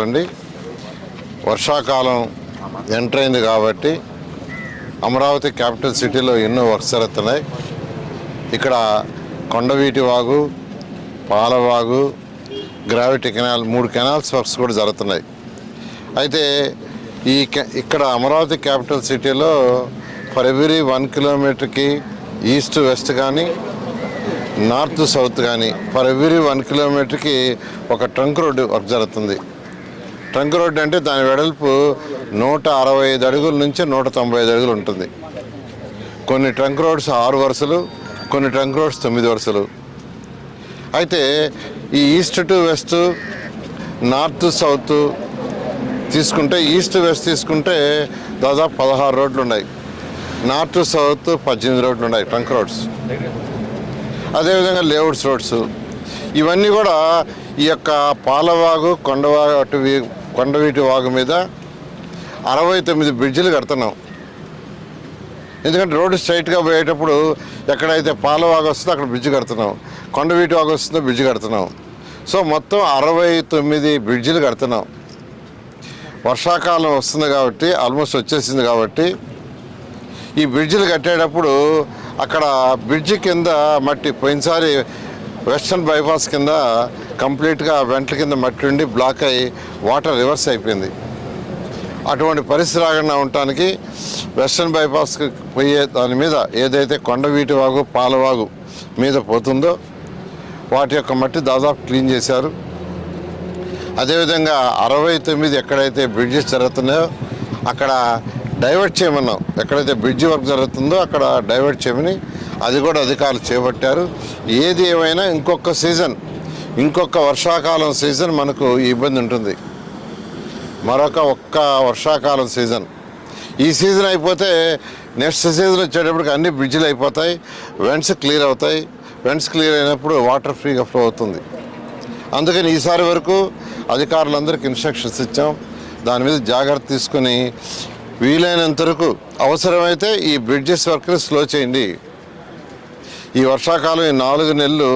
అండి. వర్షాకాలం ఎంటర్ అయింది కాబట్టి అమరావతి క్యాపిటల్ సిటీలో ఎన్నో వర్క్స్ జరుగుతున్నాయి. ఇక్కడ Kondaveeti Vagu, Palavagu, gravity canal 3 canals works కూడా జరుగుతున్నాయి. అయితే ఇక్కడ అమరావతి క్యాపిటల్ సిటీలో ఫర్ ఎవ్రీ 1 కిలోమీటర్కి ఈస్ట్ వెస్ట్ కానీ నార్త్ సౌత్ కానీ ఫర్ ఎవ్రీ 1 కిలోమీటర్కి ఒక ట్రంక్ రోడ్డు వర్క్ జరుగుతుంది. ట్రంక్ రోడ్డు అంటే దాని వెడల్పు 165 అడుగుల నుంచి 195 అడుగులు ఉంటుంది. కొన్ని ట్రంక్ రోడ్స్ 6 వరుసలు, కొన్ని ట్రంక్ రోడ్స్ 9 వరుసలు. అయితే ఈ east to west, north south తీసుకుంటే, ఈస్ట్ వెస్ట్ తీసుకుంటే దాదాపు 16 రోడ్లు ఉన్నాయి. నార్త్ సౌత్ 18 రోడ్లు ఉన్నాయి ట్రంక్ రోడ్స్. అదేవిధంగా లేఅవుట్స్ రోడ్స్. ఇవన్నీ కూడా ఈ యొక్క పాలవాగు, కొండవీటి వాగు మీద 69 బ్రిడ్జిలు కడుతున్నాం. ఎందుకంటే రోడ్డు స్ట్రైట్గా పోయేటప్పుడు ఎక్కడైతే పాలవాగు వస్తుందో అక్కడ బ్రిడ్జ్ కడుతున్నాం, కొండవీటి వాగు వస్తుందో బ్రిడ్జ్ కడుతున్నాం. సో మొత్తం 69 బ్రిడ్జిలు కడుతున్నాం. వర్షాకాలం వస్తుంది కాబట్టి, ఆల్మోస్ట్ వచ్చేసింది కాబట్టి ఈ బ్రిడ్జిలు కట్టేటప్పుడు అక్కడ బ్రిడ్జి కింద మట్టి, పోయినసారి వెస్టర్న్ బైపాస్ కింద కంప్లీట్గా వెంట్ల కింద మట్టి ఉండి బ్లాక్ అయ్యి వాటర్ రివర్స్ అయిపోయింది. అటువంటి పరిస్థితి రాకుండా ఉండటానికి వెస్టర్న్ బైపాస్కి పోయే దాని మీద ఏదైతే కొండవీటి వాగు, పాలవాగు మీద పోతుందో వాటి యొక్క మట్టి దాదాపు క్లీన్ చేశారు. అదేవిధంగా 69 ఎక్కడైతే బ్రిడ్జెస్ జరుగుతున్నాయో అక్కడ డైవర్ట్ చేయమన్నాం. ఎక్కడైతే బ్రిడ్జి వర్క్ జరుగుతుందో అక్కడ డైవర్ట్ చేయమని అది కూడా అధికారులు చేపట్టారు. ఏది ఏమైనా ఇంకొక వర్షాకాలం సీజన్ మనకు ఇబ్బంది ఉంటుంది. ఒక్క వర్షాకాలం సీజన్, ఈ సీజన్ అయిపోతే నెక్స్ట్ సీజన్ వచ్చేటప్పటికి అన్ని బ్రిడ్జిలు అయిపోతాయి, వెంట్స్ క్లియర్ అవుతాయి. వెంట్స్ క్లియర్ అయినప్పుడు వాటర్ ఫ్రీగా ఫ్లో అవుతుంది. అందుకని ఈసారి వరకు అధికారులందరికీ ఇన్స్ట్రక్షన్స్ ఇచ్చాం. దాని మీద జాగ్రత్త తీసుకుని వీలైనంత వరకు అవసరమైతే ఈ బ్రిడ్జెస్ వర్క్ని స్లో చేయండి. ఈ వర్షాకాలం ఈ 4 నెలలు,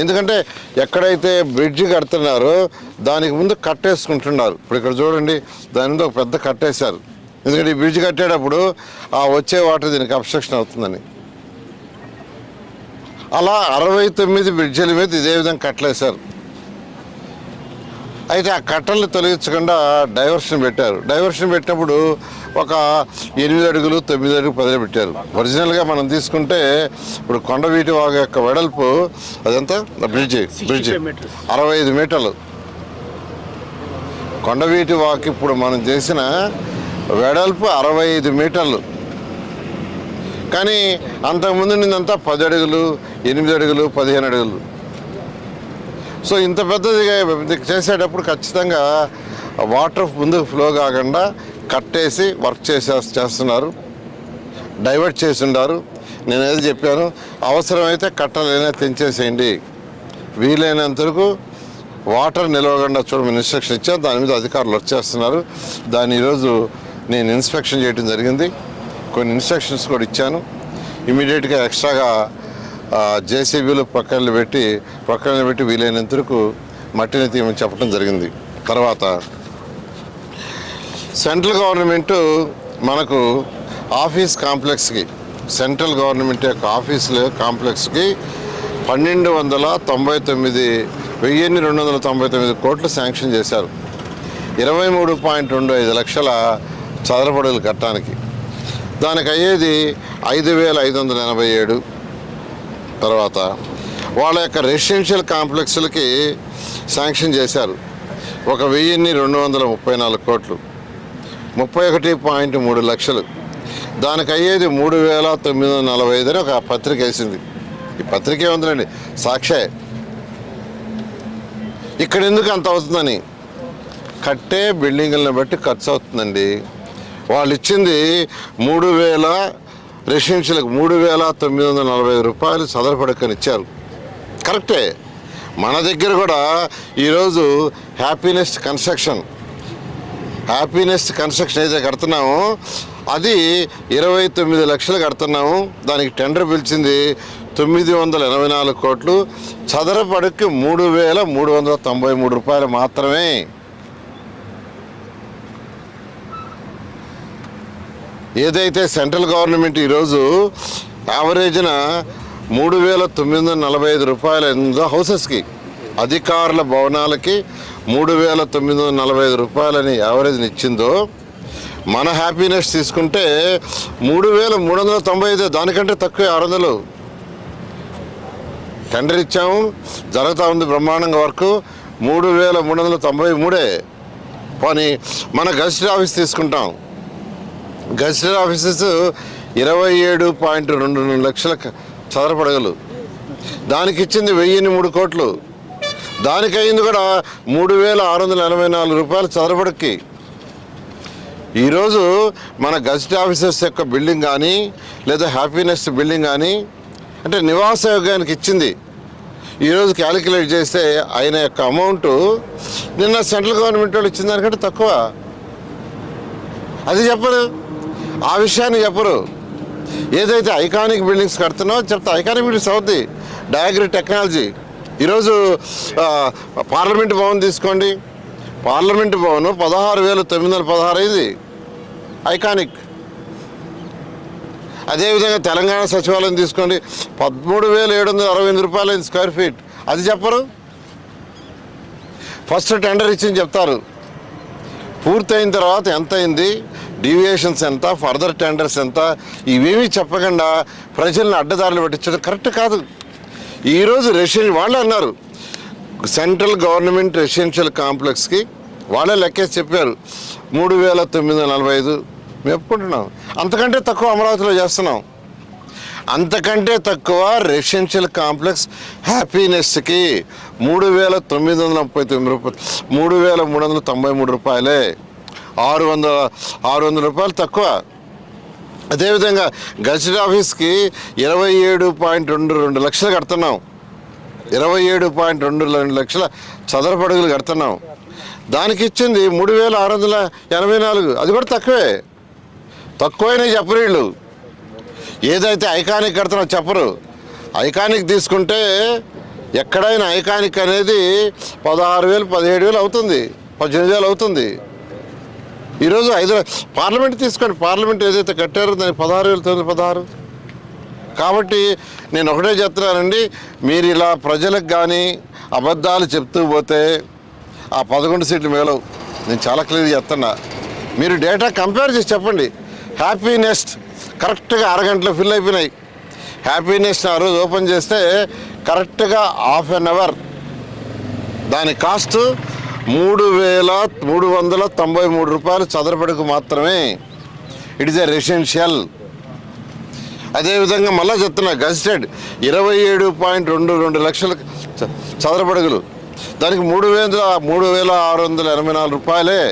ఎందుకంటే ఎక్కడైతే బ్రిడ్జి కడుతున్నారో దానికి ముందు కట్టేసుకుంటున్నారు. ఇప్పుడు ఇక్కడ చూడండి, దాని మీద ఒక పెద్ద కట్టేశారు. ఎందుకంటే ఈ బ్రిడ్జ్ కట్టేటప్పుడు ఆ వచ్చే వాటర్ దీనికి అబ్స్ట్రక్షన్ అవుతుందని. అలా 69 బ్రిడ్జిల మీద ఇదే విధంగా కట్టలేశారు. అయితే ఆ కట్టల్ని తొలగించకుండా డైవర్షన్ పెట్టారు. డైవర్షన్ పెట్టినప్పుడు ఒక 8 అడుగులు, 9 అడుగులు, 10 పెట్టారు. ఒరిజినల్గా మనం తీసుకుంటే ఇప్పుడు కొండవీటి వాగు యొక్క వెడల్పు అదంతా బ్రిడ్జి 65 మీటర్లు. కొండవీటి వాగు ఇప్పుడు మనం చేసిన వెడల్పు 65 మీటర్లు. కానీ అంతకుముందు నిందంతా 10 అడుగులు, 8 అడుగులు, 15 అడుగులు. సో ఇంత పెద్దదిగా చేసేటప్పుడు ఖచ్చితంగా వాటర్ ముందుకు ఫ్లో కాకుండా కట్టేసి వర్క్ చేస్తున్నారు, డైవర్ట్ చేస్తున్నారు. నేను ఏదో చెప్పాను, అవసరమైతే కట్టలైనా తెంచేసేయండి, వీలైనంత వరకు వాటర్ నిలవకుండా చూడమని ఇన్స్ట్రక్షన్ ఇచ్చాను. దాని మీద అధికారులు వర్క్ చేస్తున్నారు. దాన్ని ఈరోజు నేను ఇన్స్పెక్షన్ చేయడం జరిగింది. కొన్ని ఇన్స్ట్రక్షన్స్ కూడా ఇచ్చాను. ఇమీడియట్గా ఎక్స్ట్రాగా జేసీబీలు ప్రక్కన పెట్టి వీలైనంత వరకు మట్టిని తీయమని చెప్పడం జరిగింది. తర్వాత సెంట్రల్ గవర్నమెంటు మనకు ఆఫీస్ కాంప్లెక్స్కి, సెంట్రల్ గవర్నమెంట్ యొక్క ఆఫీసుల కాంప్లెక్స్కి 1299 కోట్లు శాంక్షన్ చేశారు. 23.25 లక్షల చదరపడుగులు కట్టడానికి. దానికి అయ్యేది 5587. తర్వాత వాళ్ళ యొక్క రెసిడెన్షియల్ కాంప్లెక్స్లకి శాంక్షన్ చేశారు 1234 కోట్లు, 31.3 లక్షలు. దానికి అయ్యేది 3945 అని ఒక పత్రిక వేసింది. ఈ పత్రిక ఏముందండి, సాక్షే. ఇక్కడ ఎందుకు అంత అవుతుందని, కట్టే బిల్డింగులను బట్టి ఖర్చు అవుతుందండి. వాళ్ళు ఇచ్చింది 3000 రెసిడెన్షియల్కి 3945 రూపాయలు చదరపడకని ఇచ్చారు. కరెక్టే. మన దగ్గర కూడా ఈరోజు హ్యాపీనెస్ట్ కన్స్ట్రక్షన్ ఏదైతే కడుతున్నామో అది 29 లక్షలు కడుతున్నాము. దానికి టెండర్ పిలిచింది 984 కోట్లు. చదరపడకి 3393 రూపాయలు మాత్రమే. ఏదైతే సెంట్రల్ గవర్నమెంట్ ఈరోజు యావరేజ్న 3,945 రూపాయలు ఎందో హౌసెస్కి, అధికారుల భవనాలకి 3,945 రూపాయలని యావరేజ్ని ఇచ్చిందో, మన హ్యాపీనెస్ తీసుకుంటే 3,395, దానికంటే తక్కువ 600. టెండర్ ఇచ్చాము, జరుగుతూ ఉంది బ్రహ్మాండంగా వర్క్. 3,393. పోనీ మన గజిటెడ్ ఆఫీస్ తీసుకుంటాం, గజిటెడ్ ఆఫీసెస్ 27.22 లక్షల చదరపడగలు, దానికి ఇచ్చింది 1003 కోట్లు, దానికి అయింది కూడా 3,684 రూపాయలు చదరపడకి. ఈరోజు మన గజిటెడ్ ఆఫీసర్స్ యొక్క బిల్డింగ్ కానీ లేదా హ్యాపీనెస్ బిల్డింగ్ కానీ అంటే నివాస యోగానికి ఇచ్చింది ఈరోజు క్యాలిక్యులేట్ చేస్తే ఆయన యొక్క అమౌంట్ నిన్న సెంట్రల్ గవర్నమెంట్ వాళ్ళు ఇచ్చిన దానికంటే తక్కువ. అది చెప్పరు, ఆ విషయాన్ని చెప్పరు. ఏదైతే ఐకానిక్ బిల్డింగ్స్ కడుతున్నావో చెప్తా, ఐకానిక్ బిల్డింగ్స్ అవుద్ది. డయాగ్రీ టెక్నాలజీ ఈరోజు పార్లమెంట్ భవన్ తీసుకోండి, పార్లమెంట్ భవన్ 16,916 అయింది, ఐకానిక్. అదేవిధంగా తెలంగాణ సచివాలయం తీసుకోండి, 13,768 రూపాయలు అయింది స్క్వేర్ ఫీట్. అది చెప్పరు. ఫస్ట్ టెండర్ ఇచ్చింది చెప్తారు, పూర్తయిన తర్వాత ఎంత అయింది, డీవియేషన్స్ ఎంత, ఫర్దర్ టెండర్స్ ఎంత, ఇవేమీ చెప్పకుండా ప్రజలను అడ్డదారులు పట్టించడం కరెక్ట్ కాదు. ఈరోజు వాళ్ళే అన్నారు, సెంట్రల్ గవర్నమెంట్ రెసిడెన్షియల్ కాంప్లెక్స్కి వాళ్ళే లెక్కేసి చెప్పారు 3,945. మేము ఒప్పుకుంటున్నాం. అంతకంటే తక్కువ అమరావతిలో చేస్తున్నాం. అంతకంటే తక్కువ రెసిడెన్షియల్ కాంప్లెక్స్ హ్యాపీనెస్కి 3,939 రూపాయలు, 3,393 రూపాయలే, 600 రూపాయలు తక్కువ. అదేవిధంగా గజిటెడ్ ఆఫీస్కి 27.22 లక్షలు కడుతున్నాం, 27.22 లక్షల చదరపడుగులు కడుతున్నాం. దానికి ఇచ్చింది 3,684, అది కూడా తక్కువే. తక్కువైనా చెప్పరు వీళ్ళు. ఏదైతే ఐకానిక్ కడుతున్నారో చెప్పరు. ఐకానిక్ తీసుకుంటే ఎక్కడైనా ఐకానిక్ అనేది 16,000, 17,000 అవుతుంది, 18,000 అవుతుంది. ఈరోజు పార్లమెంట్ తీసుకోండి, పార్లమెంట్ ఏదైతే కట్టారో దానికి 16,916. కాబట్టి నేను ఒకటే చెప్తున్నానండి, మీరు ఇలా ప్రజలకు కానీ అబద్ధాలు చెప్తూ పోతే ఆ 11 సీట్లు మిగలవు. నేను చాలా క్లియర్ చెప్తున్నా. మీరు డేటా కంపేర్ చేసి చెప్పండి. హ్యాపీనెస్ట్ కరెక్ట్గా అరగంటలో ఫిల్ అయిపోయినాయి. హ్యాపీనెస్ ఆ రోజు ఓపెన్ చేస్తే కరెక్ట్గా హాఫ్ అన్ అవర్, దాని కాస్ట్ 3,393 రూపాయలు చదరపడకు మాత్రమే. It is a residential. అదేవిధంగా మళ్ళీ చెప్తున్నా, గజిటెడ్ 27.22 లక్షల చదరపడుగులు, దానికి 3,684 రూపాయలే.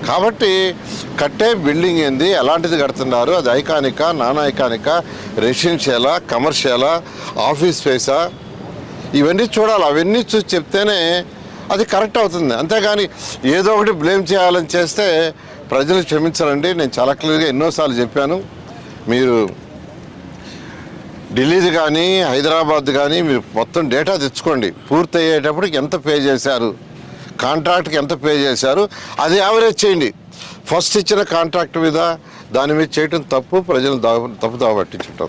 కాబట్టి కట్టే బిల్డింగ్ ఏంది, ఎలాంటిది కడుతున్నారు, అది ఐకానికా, నాన్ ఐకానికా, రెసిడెన్షియలా, కమర్షియలా, ఆఫీస్ స్పేసా, ఇవన్నీ చూడాలి. అవన్నీ చూసి చెప్తేనే అది కరెక్ట్ అవుతుంది. అంతేగాని ఏదో ఒకటి బ్లేమ్ చేయాలని చేస్తే ప్రజలు క్షమించాలండి. నేను చాలా క్లియర్గా ఎన్నోసార్లు చెప్పాను. మీరు ఢిల్లీది కానీ హైదరాబాద్ కానీ మీరు మొత్తం డేటా తెచ్చుకోండి. పూర్తయ్యేటప్పటికి ఎంత పే చేశారు, కాంట్రాక్ట్కి ఎంత పే చేశారు, అది యావరేజ్ చేయండి. ఫస్ట్ ఇచ్చిన కాంట్రాక్ట్ మీద దాని మీద చేయటం తప్పు, ప్రజలు తప్పుదావ పట్టించటం.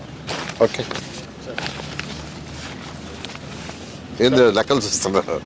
ఓకే, ఏంది లెక్కలు చూస్తున్నారు.